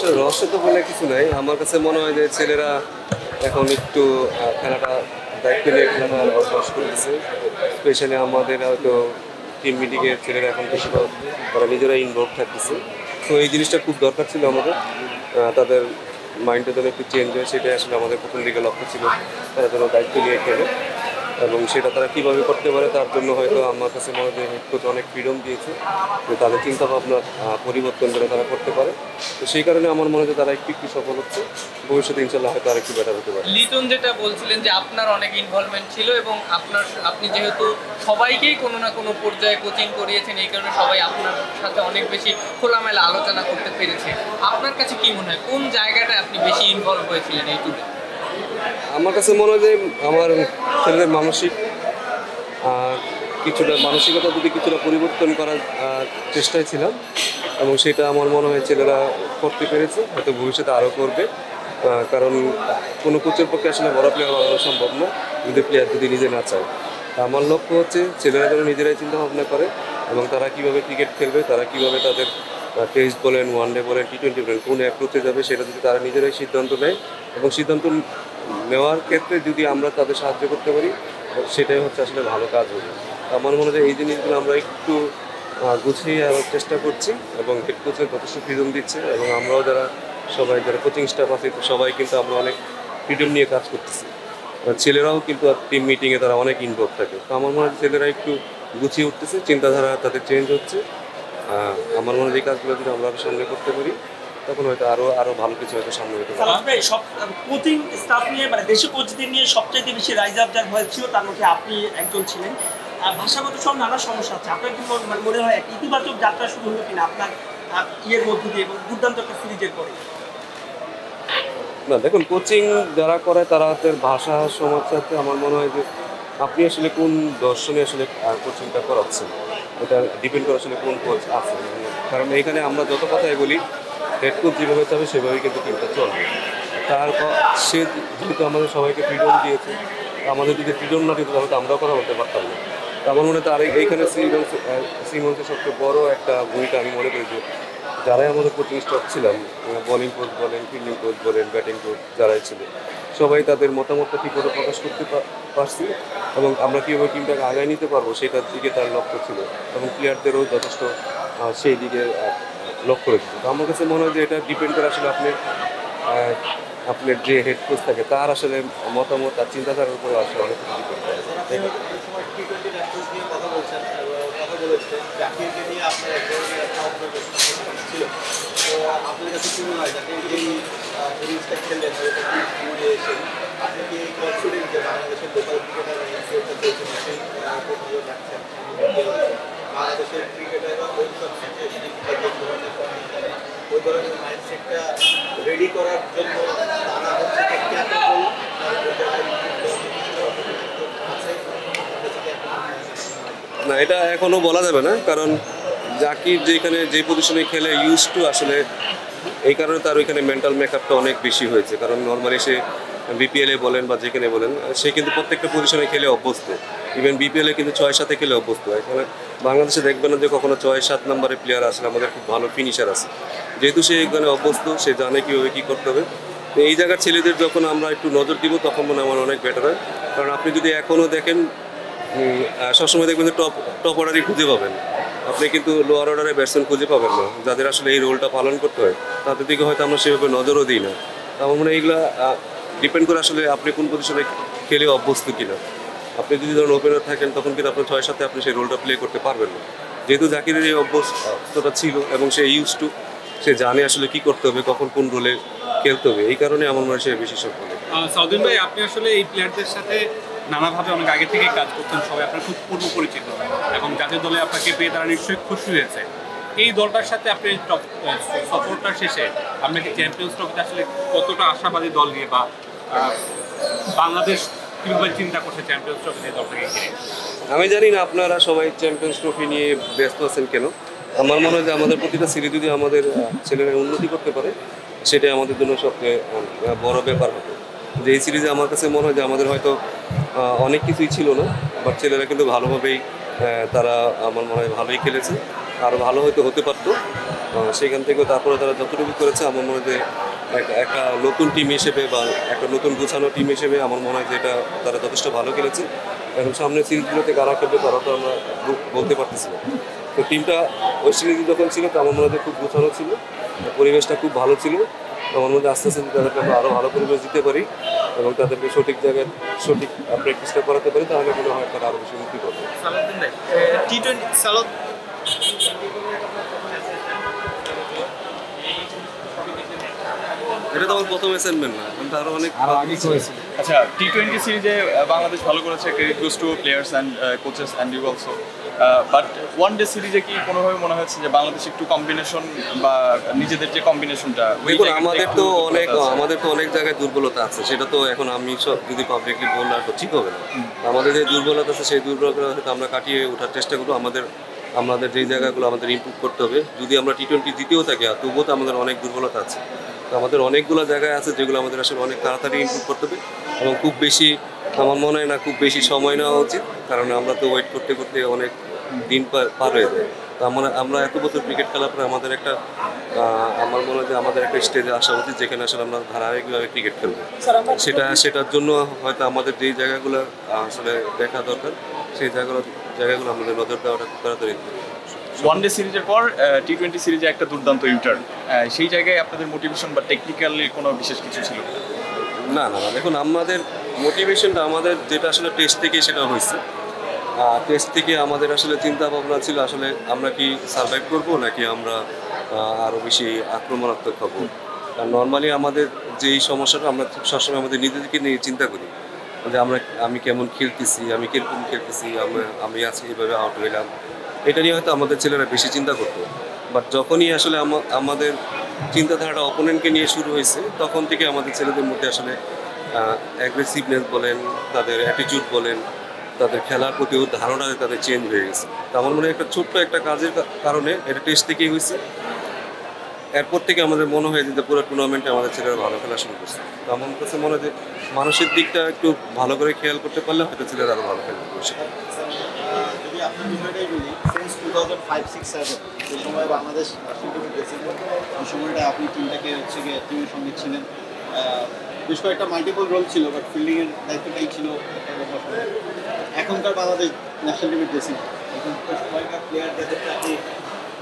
আসলে রহস্য তো বলে কিছু নাই। আমার কাছে মনে হয় যে ছেলেরা এখন একটু খেলাটা দায়িত্ব নিয়ে খেলাটা অভ্যাস করতেছে। স্পেশালি আমাদের হয়তো টিম মিটিংয়ের ছেলেরা এখন বেশিরভাগ তারা নিজেরা ইনভলভ থাকতেছে। তো এই জিনিসটা খুব দরকার ছিল আমাদের। তাদের মাইন্ডটা যেন একটু চেঞ্জ হয়, সেটাই আসলে আমাদের প্রথম দিকে লক্ষ্য ছিল। তারা যেন দায়িত্ব নিয়ে খেলে এবং সেটা তারা কীভাবে করতে পারে তার জন্য হয়তো আমার কাছে মনে হয় যে হেড কোচ অনেক ফ্রিডম দিয়েছে যে তাদের চিন্তাভাবনা পরিবর্তন করে তারা করতে পারে। তো সেই কারণে আমার মনে হয় যে তারা একটু একটু সফল হচ্ছে। ভবিষ্যতে ইনশাল্লাহ হয়তো আর একটু বেটার হতে পারে। লিটন যেটা বলছিলেন যে আপনার অনেক ইনভলভমেন্ট ছিল এবং আপনি যেহেতু সবাইকেই কোনো না কোনো পর্যায়ে কোচিং করিয়েছেন, এই কারণে সবাই আপনার সাথে অনেক বেশি খোলামেলা আলোচনা করতে পেরেছে। আপনার কাছে কি মনে হয় কোন জায়গাটায় আপনি বেশি ইনভলভ হয়েছিলেন এই ট্যুরে? আমার কাছে মনে হয় যে আমার ছেলেদের মানসিক কিছুটা মানসিকতা যদি কিছুটা পরিবর্তন করার চেষ্টায় ছিলাম এবং সেটা আমার মনে হয় ছেলেরা করতে পেরেছে, হয়তো ভবিষ্যতে আরও করবে। কারণ কোনো কোচের পক্ষে আসলে বড় প্লেয়ার বানানো সম্ভব না যদি প্লেয়ার যদি নিজে না চায়। আমার লক্ষ্য হচ্ছে ছেলেরা যেন নিজেরাই চিন্তা ভাবনা করে এবং তারা কীভাবে ক্রিকেট খেলবে, তারা কীভাবে তাদের টেস্ট বলেন, ওয়ানডে বলেন, টি-20 বলেন কোন অ্যাপ্রোচে যাবে সেটা যদি তারা নিজেরাই সিদ্ধান্ত নেয় এবং সিদ্ধান্ত নেওয়ার ক্ষেত্রে যদি আমরা তাদের সাহায্য করতে পারি সেটাই হচ্ছে আসলে ভালো কাজ হবে। আমার মনে হয় এই জিনিসগুলো আমরা একটু গুছিয়ে আনার চেষ্টা করছি এবং হেড কোচের যথেষ্ট ফ্রিডম দিচ্ছে এবং আমরাও যারা কোচিং স্টাফ আছে সবাই কিন্তু আমরা অনেক ফ্রিডম নিয়ে কাজ করতেছি। ছেলেরাও কিন্তু টিম মিটিংয়ে তারা অনেক ইনভলভ থাকে। তো আমার মনে হয় ছেলেরা একটু গুছিয়ে উঠতেছে, চিন্তাধারা তাদের চেঞ্জ হচ্ছে। আমার মনে হয় এই কাজগুলো যদি আমরা সামনে করতে পারি তখন হয়তো আরও ভালো কিছু হয়তো সামনে হতে পারে। সব কোচিং স্টাফ নিয়ে মানে দেশীয় কোচদের নিয়ে সবচাইতে বেশি রাইজ আপ যার ভয় ছিল তার মধ্যে আপনি একজন ছিলেন। ভাষাগত সব নানা সমস্যা আছে, আপনার কি মনে হয় একটা ইতিবাচক যাত্রা শুরু হলো কিনা আপনার ইয়ের মধ্য দিয়ে এবং দুর্দান্ত একটা সিরিজের পরে? না দেখুন, কোচিং যারা করে তাদের ভাষা সমস্যাতে আমার মনে হয় যে আপনি আসলে কোন দর্শনে আসলে কোচিংটা করাচ্ছেন এটা ডিপেন্ড করে আসলে কোন কোচ আছে। কারণ এইখানে আমরা যত কথাই বলি হেড কোচ যেভাবে চাবে সেভাবেই কিন্তু টিমটা চলবে। তারপর সে যেহেতু আমাদের সবাইকে ফ্রিডম দিয়েছে, আমাদের যদি ফ্রিডম না দিত তাহলে তো আমরাও কথা বলতে পারতাম না। আমার মনে হয় তার এইখানে সিমন্সের সবচেয়ে বড় একটা ভূমিকা আমি মনে করি যে যারাই আমাদের কোচিং স্টাফ ছিলাম, বোলিং কোচ বলেন, ফিল্ডিং কোচ বলেন, ব্যাটিং কোচ যারাই ছিল সবাই তাদের মতামতটা ঠিকমতো প্রকাশ করতে পারছি এবং আমরা কীভাবে টিমটাকে আগায় নিতে পারবো সেটার দিকে তার লক্ষ্য ছিল এবং প্লেয়ারদেরও যথেষ্ট সেই দিকে লক্ষ্য রেখেছে। তো আমার কাছে মনে হয় যে এটা ডিপেন্ড করে আসলে আপনার যে হেড কোচ থাকে তার আসলে মতামত আর চিন্তাধারার উপরে আসলে অনেক কিছু ডিপেন্ড করে। বাংলাদেশের ক্রিকেটাররা ওই ধরনের মাইন্ডসেটটা রেডি করার জন্য তারা হচ্ছে না, এটা এখনও বলা যাবে না, কারণ জাকির যেখানে যে পজিশনে খেলে ইউজ টু আসলে এই কারণে তার ওইখানে মেন্টাল মেকআপটা অনেক বেশি হয়েছে। কারণ নর্মালি সে বিপিএলে বলেন বা যেখানে বলেন সে কিন্তু প্রত্যেকটা পজিশনে খেলে অভ্যস্ত। ইভেন বিপিএলে কিন্তু 6-7 খেলে অভ্যস্ত। এখানে বাংলাদেশে দেখবেন না যে কখনো 6-7 নম্বরের প্লেয়ার আসলে আমাদের খুব ভালো ফিনিশার আছে। যেহেতু সে এখানে অভ্যস্ত, সে জানে কীভাবে কী করতে হবে। তো এই জায়গার ছেলেদের যখন আমরা একটু নজর দিব তখন মনে আমার অনেক বেটার হয়। কারণ আপনি যদি এখনও দেখেন সবসময় দেখবেন যে টপ অর্ডারই খুঁজে পাবেন, আপনি কিন্তু লোয়ার অর্ডারে ব্যাটসম্যান খুঁজে পাবেন না যাদের আসলে এই রোলটা পালন করতে হয়। তাদের দিকে হয়তো আমরা সেভাবে নজরও দিই না। আমার মনে হয় এইগুলা ডিপেন্ড করে আসলে আপনি কোন পজিশনে খেলে অভ্যস্ত কিনা। আপনি যদি ধরুন ওপেনার থাকেন তখন কিন্তু আপনার 6-7 আপনি সেই রোলটা প্লে করতে পারবেন না। যেহেতু জাকিরের এই অভ্যস্ততা ছিল এবং সে ইউজ টু, সে জানে আসলে কী করতে হবে, কখন কোন রোলে খেলতে হবে, এই কারণে আমার মনে হয় সে বেশি সফল। সাউদিন ভাই, আপনি আসলে এই প্লেয়ারদের সাথে নানাভাবে অনেক আগে থেকে কাজ করছেন, সবাই আপনার খুব পূর্ব পরিচিত এবং জাতীয় দলে আপনাকে পেয়ে তারা নিশ্চয়ই খুশি হয়েছে। এই দলটার সাথে আপনি সফরটার শেষে আপনাকে চ্যাম্পিয়ন্স ট্রফিতে আসলে কতটা আশাবাদী দল নিয়ে বা বাংলাদেশ কীভাবে চিন্তা করছে চ্যাম্পিয়ন্স ট্রফিতে দলটাকে ঘিরে? আমি জানি না আপনারা সবাই চ্যাম্পিয়ন্স ট্রফি নিয়ে ব্যস্ত আছেন কেন। আমার মনে হয় যে আমাদের প্রতিটা সিরিজ যদি আমাদের ছেলেরা উন্নতি করতে পারে সেটাই আমাদের জন্য সবচেয়ে বড় ব্যাপার হবে। যে এই সিরিজে আমার কাছে মনে হয় যে আমাদের হয়তো অনেক কিছুই ছিল না, বাট ছেলেরা কিন্তু ভালোভাবেই তারা আমার মনে হয় ভালোই খেলেছে, আরও ভালো হয়তো হতে পারতো। সেখান থেকেও তারপরে তারা যতটুকু করেছে আমার মনে হয় যে একটা নতুন টিম হিসেবে বা একটা নতুন গোছানো টিম হিসেবে আমার মনে হয় যে এটা তারা যথেষ্ট ভালো খেলেছে। এখন সামনের সিরিজগুলোতে কারা খেলবে তারা তো আমরা বলতে পারতেছি না। তো টিমটা ওয়েস্ট ইন্ডিজ যখন ছিল তো আমার মনে হয় খুব গোছানো ছিল, পরিবেশটা খুব ভালো ছিল। আমার মধ্যে আস্তে আস্তে তাদেরকে আমরা আরও ভালো পরিবেশ দিতে পারি এবং তাদেরকে সঠিক জায়গায় সঠিক প্র্যাকটিসটা করাতে পারি, তাহলে মনে হয় তারা আরও বেশি উন্নতি করবে। সালাউদ্দিন ভাই, টি-20 এটা তো আমার প্রথম অ্যাসাইনমেন্ট না, এখন তো আরও অনেক আচ্ছা, টি-20 সিরিজে বাংলাদেশ ভালো করেছে, credit goes to players and coaches and you also, but one day সিরিজে কি কোনোভাবে মনে হচ্ছে যে বাংলাদেশ একটু কম্বিনেশন বা নিজেদের যে কম্বিনেশনটা, দেখুন আমাদের তো অনেক জায়গায় দুর্বলতা আছে, সেটা তো এখন আমি সব যদি পাবলিকলি বললে তো ঠিক হবে না। আমাদের যে দুর্বলতা আছে সেই দুর্বলতা হয়তো আমরা কাটিয়ে ওঠার চেষ্টা করবো। আমাদের যেই জায়গাগুলো আমাদের ইমপ্রুভ করতে হবে, যদি আমরা টি-20 জিতেও থাকি তবুও তো আমাদের অনেক দুর্বলতা আছে। তো আমাদের অনেকগুলো জায়গায় আছে যেগুলো আমাদের আসলে অনেক তাড়াতাড়ি ইমপ্রুভ করতে হবে এবং খুব বেশি আমার মনে হয় না খুব বেশি সময় নেওয়া উচিত, কারণ আমরা তো ওয়েট করতে করতে অনেক দিন পার হয়ে যায়। তো আমরা এত বছর ক্রিকেট খেলার পরে আমাদের একটা আমার মনে হয় যে আমাদের একটা স্টেজে আসা উচিত যেখানে আসলে আমরা ধারাবাহিকভাবে ক্রিকেট খেলবো। সেটার জন্য হয়তো আমাদের যেই জায়গাগুলো আসলে দেখা দরকার সেই জায়গাগুলো আমাদের নজর দেওয়াটা তাড়াতাড়ি। ওয়ান ডে সিরিজের পর টি-20 সিরিজে একটা দুর্দান্ত ইউটার্ন, সেই জায়গায় আপনাদের মোটিভেশন বা টেকনিক্যালি কোনো বিশেষ কিছু ছিল না? দেখুন আমাদের মোটিভেশনটা আমাদের যেটা আসলে টেস্ট থেকে সেটা হয়েছে। টেস্ট থেকে আমাদের আসলে চিন্তা ভাবনা ছিল আসলে আমরা কি সার্ভাইভ করবো নাকি আমরা আরও বেশি আক্রমণাত্মক হবো। কারণ নর্মালি আমাদের যেই সমস্যাটা আমরা সবসময় আমাদের নিজেদেরকে নিয়ে চিন্তা করি যে আমি কেমন খেলতেছি, আমি কীরকম খেলতেছি, আমি আজকে এইভাবে আউট হইলাম, এটা নিয়ে হয়তো আমাদের ছেলেরা বেশি চিন্তা করতো। বাট যখনই আসলে আমাদের চিন্তাধারাটা অপোনেন্টকে নিয়ে শুরু হয়েছে তখন থেকে আমাদের ছেলেদের মধ্যে আসলে অ্যাগ্রেসিভনেস বলেন, তাদের অ্যাটিটিউড বলেন, তাদের খেলার প্রতি ধারণা তাদের চেঞ্জ হয়ে গেছে। তো আমার মনে হয় একটা ছোট্ট একটা কাজের কারণে এটা টেস্ট থেকেই হয়েছে। এরপর থেকে আমাদের মনে হয় যে পুরো টুর্নামেন্টে আমাদের ছেলেরা ভালো খেলা শুরু করছে। তো আমার কাছে মনে হয় যে মানসিক দিকটা একটু ভালো করে খেয়াল করতে পারলে হয়তো ছেলেরা আরও ভালো খেলতে পারছে। যদি আপনার বিষয়টাই বলি, সিন্স 2005-6-7 এই সময় বাংলাদেশ ন্যাশনাল টিমে গেছিল, এই সময়টা আপনি টিমটাকে টিমের সঙ্গে ছিলেন, বেশ কয়েকটা মাল্টিপল রোল ছিল, বাট ফিল্ডিংয়ের দায়িত্বটাই ছিল এখনকার বাংলাদেশ ন্যাশনাল টিমের ড্রেসিং। এখন সময়কার প্লেয়ার যাদেরকে আপনি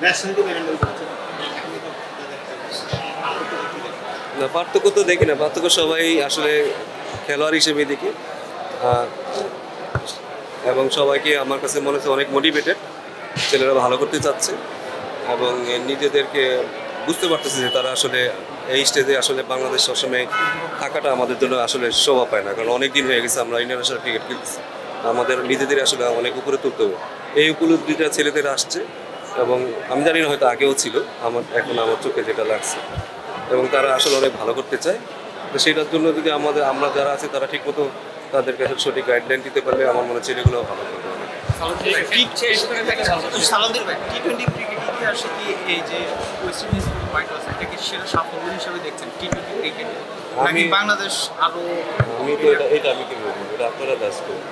ন্যাশনাল টিমে হ্যান্ডেল করছেন, না পার্থক্য তো দেখি না, পার্থক্য সবাই আসলে খেলোয়াড় হিসেবে দেখি এবং সবাইকে আমার কাছে মনে হচ্ছে অনেক মোটিভেটেড, ছেলেরা ভালো করতে চাচ্ছে এবং নিজেদেরকে বুঝতে পারতেছে যে তারা আসলে এই স্টেজে আসলে বাংলাদেশ সবসময় থাকাটা আমাদের জন্য আসলে শোভা পায় না, কারণ অনেক দিন হয়ে গেছে আমরা ইন্টারন্যাশনাল ক্রিকেট খেলতেছি, আমাদের নিজেদের আসলে অনেক উপরে তুলতে হবে। এই উপলব্ধিটা ছেলেদের আসছে এবং আমি জানি না হয়তো আগেও ছিল, এখন আমার চোখে যেটা লাগছে এবং তারা আসলে অনেক ভালো করতে চায়। তো সেটার জন্য যদি আমরা যারা আছি তারা ঠিকমতো তাদেরকে সঠিক গাইডলাইন দিতে পারলে আমার মনে হয় ছেলেগুলো ভালো করবে। সালাউদ্দিন ভাই, টি-20 ক্রিকেট ইতিহাসে কি এই যে ওয়েস্ট ইন্ডিজ হোয়াইট ওয়াশ এটাকে সেরা সাফল্য হিসেবে দেখছেন টি-20 ক্রিকেট, নাকি বাংলাদেশ আরো? আমি তো এটা আমি কি বলবো, এটা আপনারা দাস করুন।